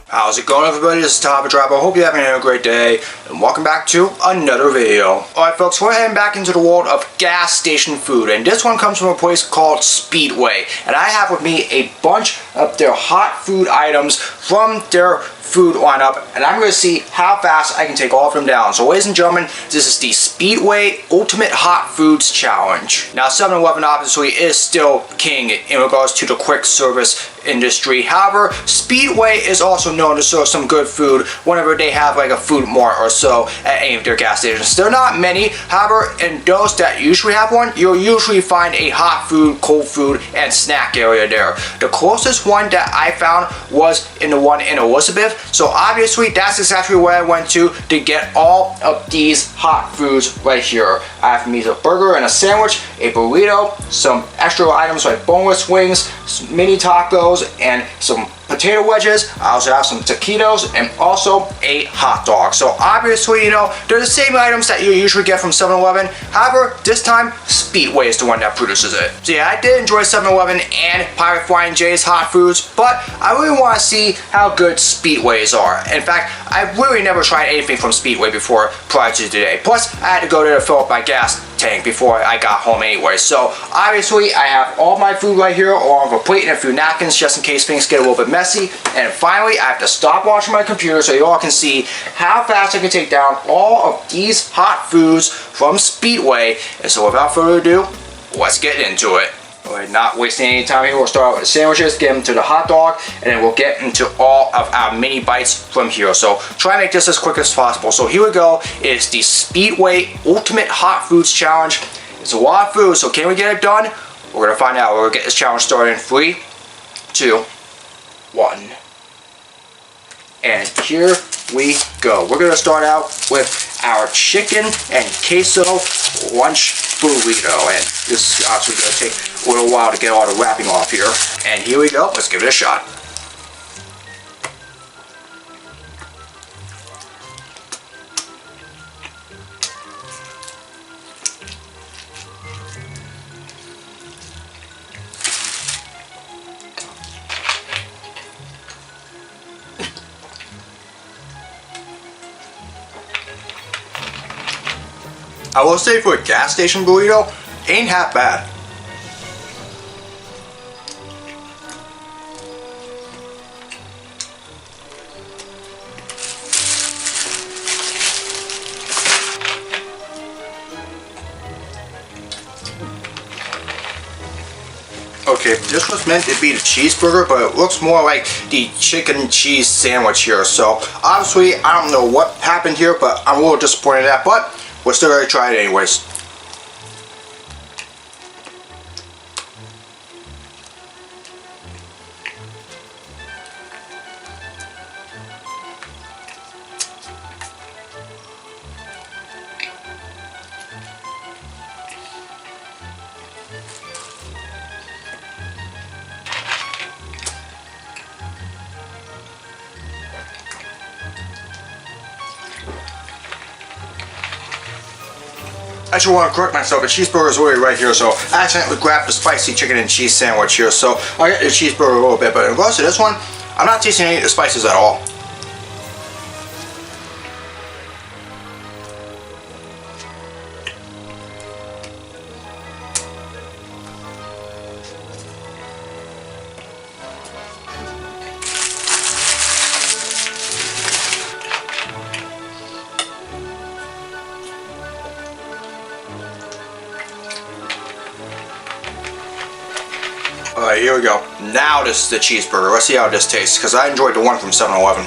How's it going, everybody? This is Top Drop. I hope you're having a great day, and welcome back to another video. Alright folks, we're heading back into the world of gas station food, and this one comes from a place called Speedway, and I have with me a bunch of their hot food items from their food lineup, and I'm going to see how fast I can take all of them down. So ladies and gentlemen, this is the Speedway Ultimate Hot Foods Challenge. Now 7-Eleven obviously is still king in regards to the quick service industry. However, Speedway is also known to serve some good food whenever they have like a food mart or so at any of their gas stations. There are not many, however, in those that usually have one, you'll usually find a hot food, cold food, and snack area there. The closest one that I found was in the one in Elizabeth, so obviously that's exactly where I went to get all of these hot foods right here. I have me a burger and a sandwich, a burrito, some extra items like boneless wings, mini tacos, and some potato wedges. I also have some taquitos and also a hot dog. So obviously, you know, they're the same items that you usually get from 7-Eleven. However, this time, Speedway is the one that produces it. So yeah, I did enjoy 7-Eleven and Pirate Flying J's hot foods, but I really want to see how good Speedways are. In fact, I really never tried anything from Speedway before prior to today. Plus, I had to go there to fill up my gas tank before I got home anyway. So obviously, I have all my food right here, along with a plate and a few napkins just in case things get a little bit messy. And finally, I have to stop watching my computer so you all can see how fast I can take down all of these hot foods from Speedway. And so without further ado, let's get into it. Alright, not wasting any time here, we'll start out with the sandwiches, get them to the hot dog, and then we'll get into all of our mini bites from here. So try and make this as quick as possible. So here we go, it's the Speedway Ultimate Hot Foods Challenge. It's a lot of food, so can we get it done? We're gonna find out. We're gonna get this challenge started in 3, 2, 1. And here we go. We're gonna start out with our chicken and queso lunch burrito, and this is obviously gonna take a little while to get all the wrapping off here. And here we go. Let's give it a shot. I will say for a gas station burrito, ain't half bad. Okay, this was meant to be the cheeseburger, but it looks more like the chicken and cheese sandwich here. So obviously, I don't know what happened here, but I'm a little disappointed in that, but we're still going to try it anyways. I just want to correct myself, the cheeseburger is already right here, so I accidentally grabbed the spicy chicken and cheese sandwich here, so I'll get the cheeseburger a little bit, but in regards to this one, I'm not tasting any of the spices at all. Alright, here we go. Now this is the cheeseburger. Let's see how this tastes, because I enjoyed the one from 7-Eleven.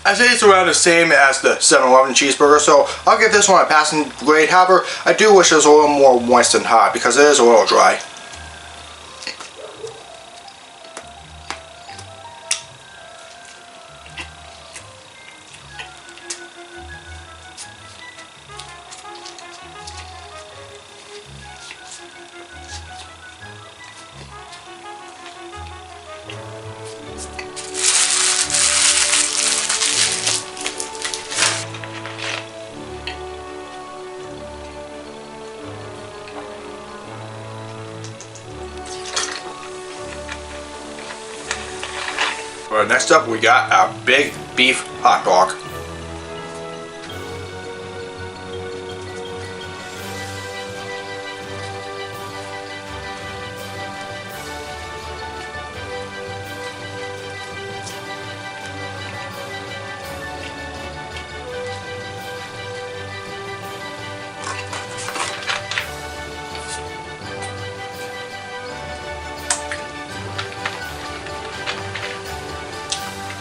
I say it's around the same as the 7-Eleven cheeseburger, so I'll give this one a passing grade. However, I do wish it was a little more moist and hot because it is a little dry. Alright, next up we got our big beef hot dog.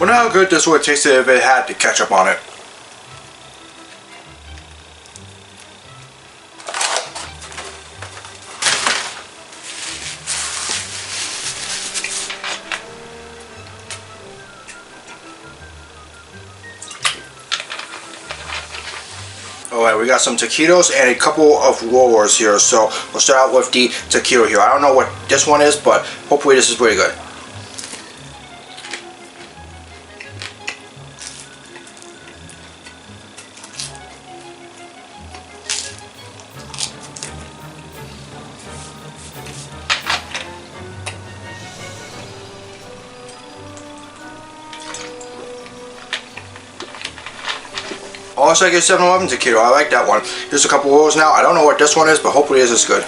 Wonder how good this would have tasted if it had the ketchup on it. Alright, we got some taquitos and a couple of rollers here, so we'll start out with the taquito here. I don't know what this one is, but hopefully this is pretty good. Also, I get 7-Eleven taquito. I like that one. Here's a couple rolls now. I don't know what this one is, but hopefully this is good.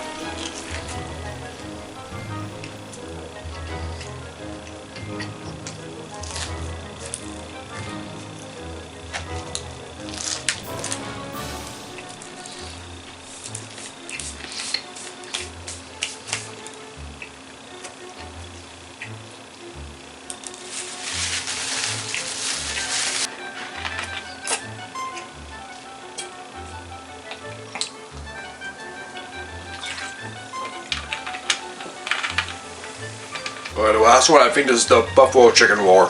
Alright, the last one, I think this is the buffalo chicken roll.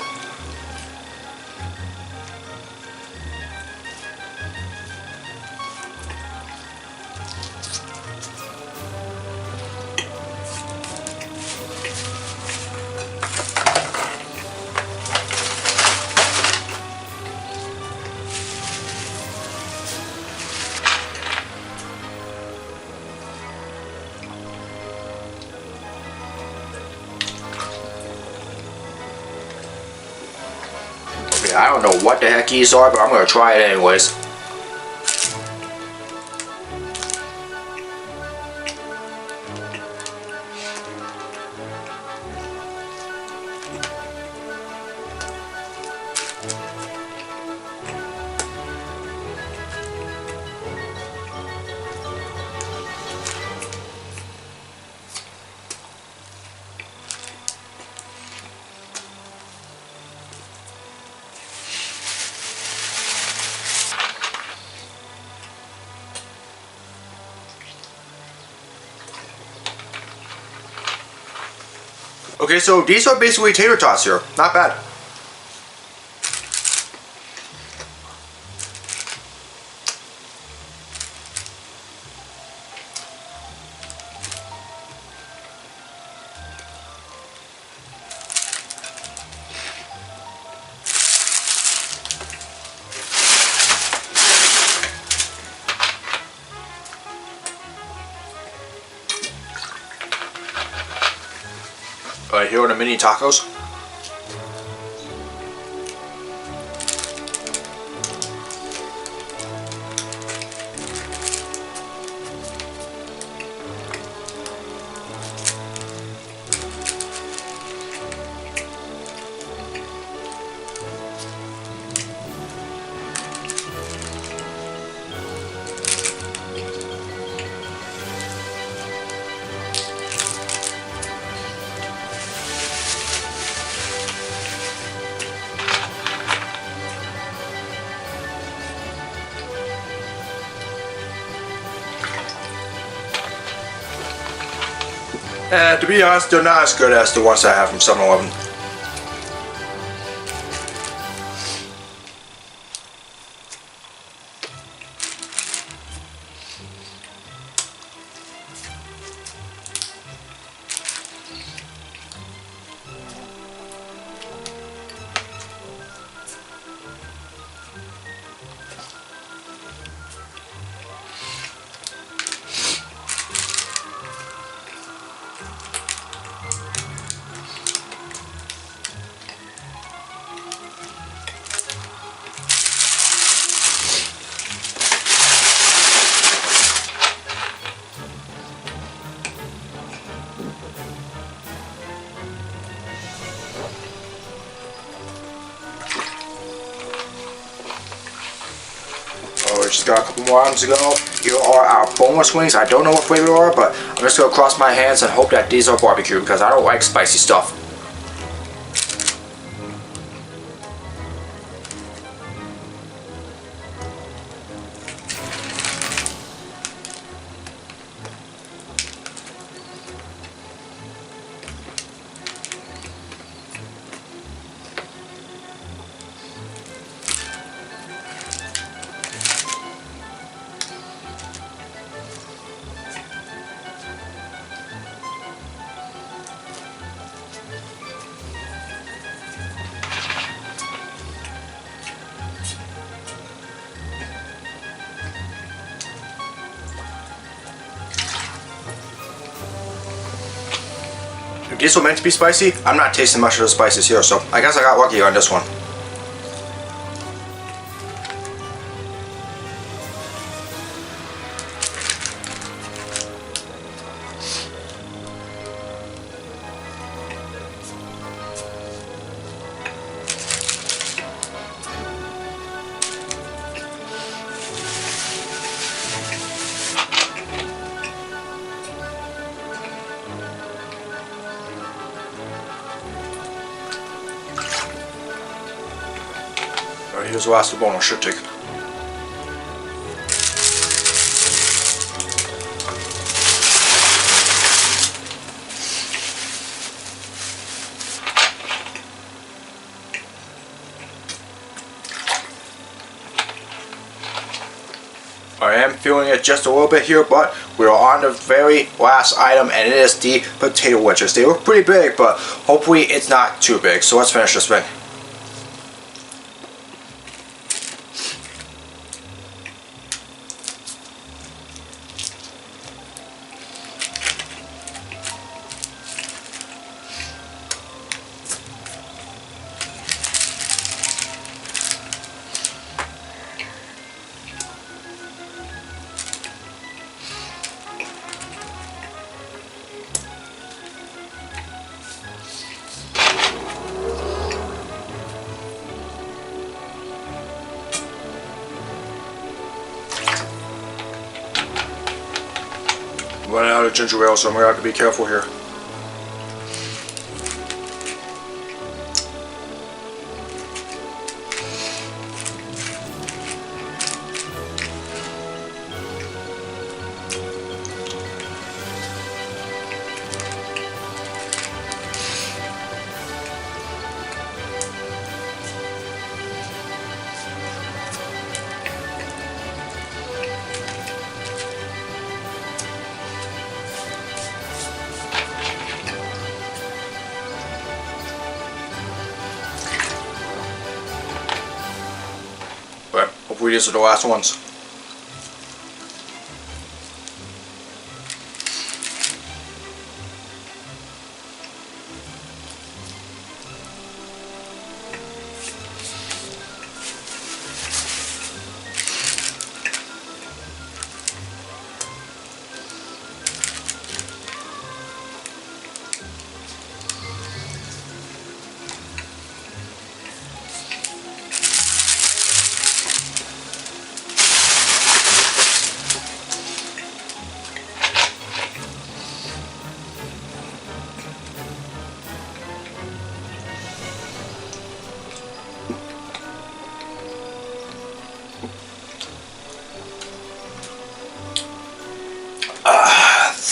I don't know what the heck these are, but I'm gonna try it anyways. Okay, so these are basically tater tots here. Not bad. Alright, here are the mini tacos. To be honest, they're not as good as the ones I have from 7-Eleven. just got a couple more items to go. Here are our boneless wings. I don't know what flavor they are, but I'm just gonna cross my hands and hope that these are barbecue because I don't like spicy stuff. If these were meant to be spicy, I'm not tasting much of the spices here, so I guess I got lucky on this one. Alright, here's the last of the boneless shit take. I am feeling it just a little bit here, but we're on the very last item, and it is the potato wedges. They look pretty big, but hopefully it's not too big. So let's finish this thing. Running out of ginger ale, so I'm gonna have to be careful here. But hopefully these are the last ones.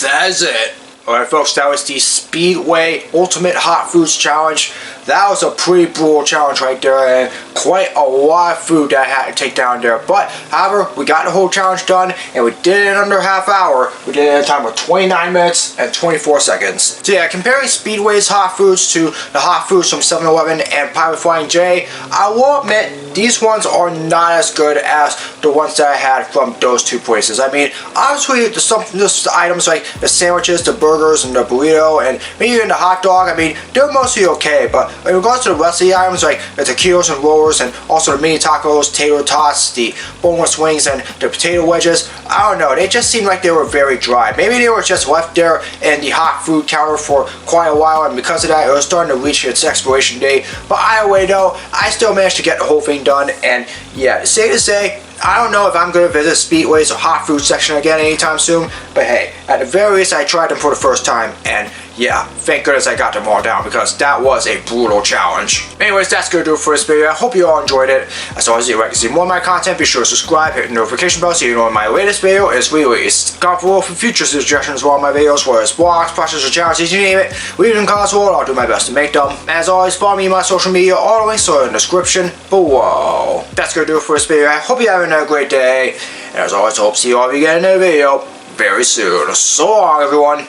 That is it. Alright folks, that was the Speedway Ultimate Hot Foods Challenge. That was a pretty brutal challenge right there, and quite a lot of food that I had to take down there. But, however, we got the whole challenge done, and we did it in under a half hour. We did it in a time of 29 minutes and 24 seconds. So yeah, comparing Speedway's hot foods to the hot foods from 7-Eleven and Pirate Flying J, I will admit, these ones are not as good as the ones that I had from those two places. I mean, obviously, the items like the sandwiches, the burgers, and the burrito, and maybe even the hot dog, I mean, they're mostly okay, but in regards to the rest of the items like the taquitos and rollers, and also the mini tacos, tater tots, the boneless wings, and the potato wedges, I don't know, they just seemed like they were very dry. Maybe they were just left there in the hot food counter for quite a while, and because of that, it was starting to reach its expiration date. But either way though, I still managed to get the whole thing done, and yeah, safe to say, I don't know if I'm going to visit Speedway's hot food section again anytime soon, but hey, at the very least I tried them for the first time, and yeah, thank goodness I got them all down because that was a brutal challenge. Anyways, that's going to do it for this video. I hope you all enjoyed it. As always, if you'd like to see more of my content, be sure to subscribe, hit the notification bell so you know when my latest video is released. Comment below for future suggestions for all my videos, whether it's blogs, process, or challenges, you name it. Leave it in comments below, I'll do my best to make them. As always, follow me on my social media, all the links are in the description below. That's going to do it for this video. I hope you're having a great day. And as always, I hope to see you all again in a video very soon. So long, everyone.